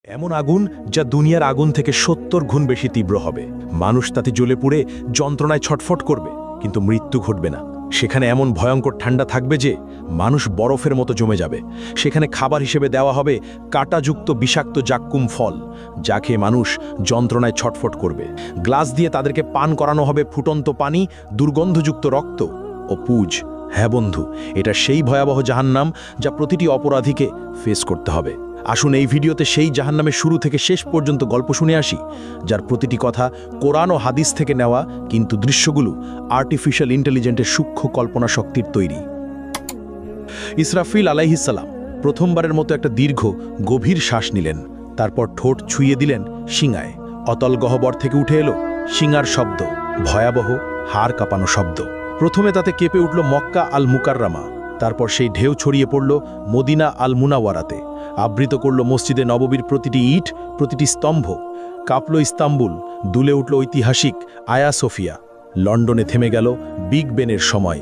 এমন আগুন যা দুনিয়ার আগুন থেকে ৭০ গুণ বেশি তীব্র হবে। মানুষ তাতে জ্বলে পুড়ে যন্ত্রণায় ছটফট করবে, কিন্তু মৃত্যু ঘটবে না। সেখানে এমন ভয়ঙ্কর ঠান্ডা থাকবে যে মানুষ বরফের মতো জমে যাবে। সেখানে খাবার হিসেবে দেওয়া হবে কাঁটাযুক্ত বিষাক্ত জাক্কুম ফল, যা খেয়ে মানুষ যন্ত্রণায় ছটফট করবে। গ্লাস দিয়ে তাদেরকে পান করানো হবে ফুটন্ত পানি, দুর্গন্ধযুক্ত রক্ত ও পুজ। হ্যাঁ বন্ধু, এটা সেই ভয়াবহ জাহান্নাম যা প্রতিটি অপরাধীকে ফেস করতে হবে। আসুন এই ভিডিওতে সেই জাহান্নামের শুরু থেকে শেষ পর্যন্ত গল্প শুনে আসি, যার প্রতিটি কথা কোরআন ও হাদিস থেকে নেওয়া, কিন্তু দৃশ্যগুলো আর্টিফিশিয়াল ইন্টেলিজেন্সের সূক্ষ্ম কল্পনা শক্তির তৈরি। ইসরাফিল আলাইহিসসালাম প্রথমবারের মতো একটা দীর্ঘ গভীর শ্বাস নিলেন। তারপর ঠোঁট ছুঁয়ে দিলেন শিঙায়। অতল গহ্বর থেকে উঠে এলো শিঙার শব্দ, ভয়াবহ হাড় কাঁপানো শব্দ। প্রথমে তাতে কেঁপে উঠল মক্কা আল মুকাররামা, তারপর সেই ঢেউ ছড়িয়ে পড়ল মদিনা আল মুনাওয়ারাতে, আবৃত করল মসজিদে নববীর প্রতিটি ইট, প্রতিটি স্তম্ভ। কাঁপল ইস্তাম্বুল, দুলে উঠল ঐতিহাসিক আয়া সোফিয়া। লন্ডনে থেমে গেল বিগ বেনের সময়।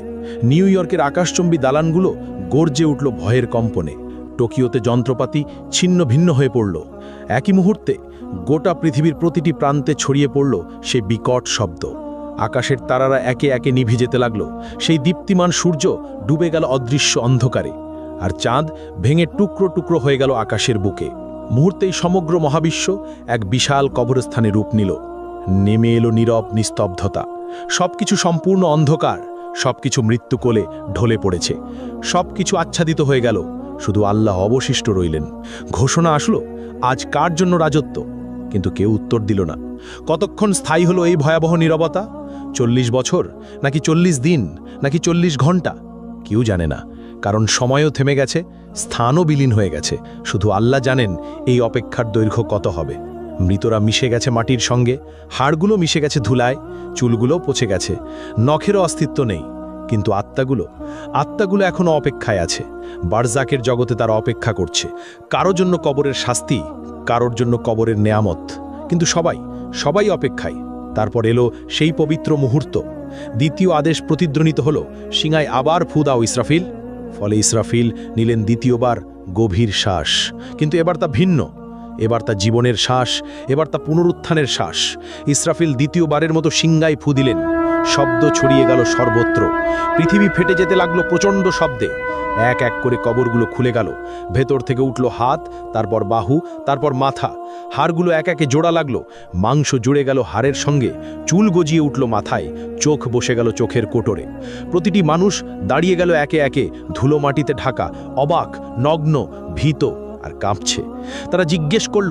নিউ ইয়র্কের আকাশচম্বী দালানগুলো গর্জে উঠল ভয়ের কম্পনে। টোকিওতে যন্ত্রপাতি ছিন্ন ভিন্ন হয়ে পড়ল। একই মুহূর্তে গোটা পৃথিবীর প্রতিটি প্রান্তে ছড়িয়ে পড়ল সেই বিকট শব্দ। আকাশের তারারা একে একে নিভে যেতে লাগল। সেই দীপ্তিমান সূর্য ডুবে গেল অদৃশ্য অন্ধকারে, আর চাঁদ ভেঙে টুকরো টুকরো হয়ে গেল আকাশের বুকে। মুহূর্তেই সমগ্র মহাবিশ্ব এক বিশাল কবরস্থানে রূপ নিল। নেমে এলো নীরব নিস্তব্ধতা। সবকিছু সম্পূর্ণ অন্ধকার, সবকিছু মৃত্যু কোলে ঢলে পড়েছে। সবকিছু আচ্ছাদিত হয়ে গেল, শুধু আল্লাহ অবশিষ্ট রইলেন। ঘোষণা আসলো, আজ কার জন্য রাজত্ব? কিন্তু কেউ উত্তর দিল না। কতক্ষণ স্থায়ী হলো এই ভয়াবহ নীরবতা? ৪০ বছর, নাকি ৪০ দিন, নাকি ৪০ ঘন্টা? কেউ জানে না, কারণ সময়ও থেমে গেছে, স্থানও বিলীন হয়ে গেছে। শুধু আল্লাহ জানেন এই অপেক্ষার দৈর্ঘ্য কত হবে। মৃতরা মিশে গেছে মাটির সঙ্গে, হাড়গুলো মিশে গেছে ধুলায়, চুলগুলো পচে গেছে, নখেরও অস্তিত্ব নেই। কিন্তু আত্মাগুলো এখনও অপেক্ষায় আছে। বারজাকের জগতে তারা অপেক্ষা করছে, কারোর জন্য কবরের শাস্তি, কারোর জন্য কবরের নেয়ামত। কিন্তু সবাই অপেক্ষায়। তারপর এলো সেই পবিত্র মুহূর্ত। দ্বিতীয় আদেশ প্রতিধ্বনিত হলো, সিঙায় আবার ফু দাও ইসরাফিল। ফলে ইসরাফিল নিলেন দ্বিতীয়বার গভীর শ্বাস। কিন্তু এবার তা ভিন্ন, এবার তা জীবনের শ্বাস, এবার তা পুনরুত্থানের শ্বাস। ইসরাফিল দ্বিতীয়বারের মতো সিংগায় ফু দিলেন। শব্দ ছড়িয়ে গেল সর্বত্র। পৃথিবী ফেটে যেতে লাগলো প্রচণ্ড শব্দে। এক এক করে কবরগুলো খুলে গেল। ভেতর থেকে উঠল হাত, তারপর বাহু, তারপর মাথা। হাড়গুলো এক একে জোড়া লাগলো। মাংস জুড়ে গেল হাড়ের সঙ্গে, চুল গজিয়ে উঠল মাথায়, চোখ বসে গেল চোখের কোটরে। প্রতিটি মানুষ দাঁড়িয়ে গেল একে একে, ধুলো মাটিতে ঢাকা, অবাক, নগ্ন, ভীত আর কাঁপছে। তারা জিজ্ঞেস করল,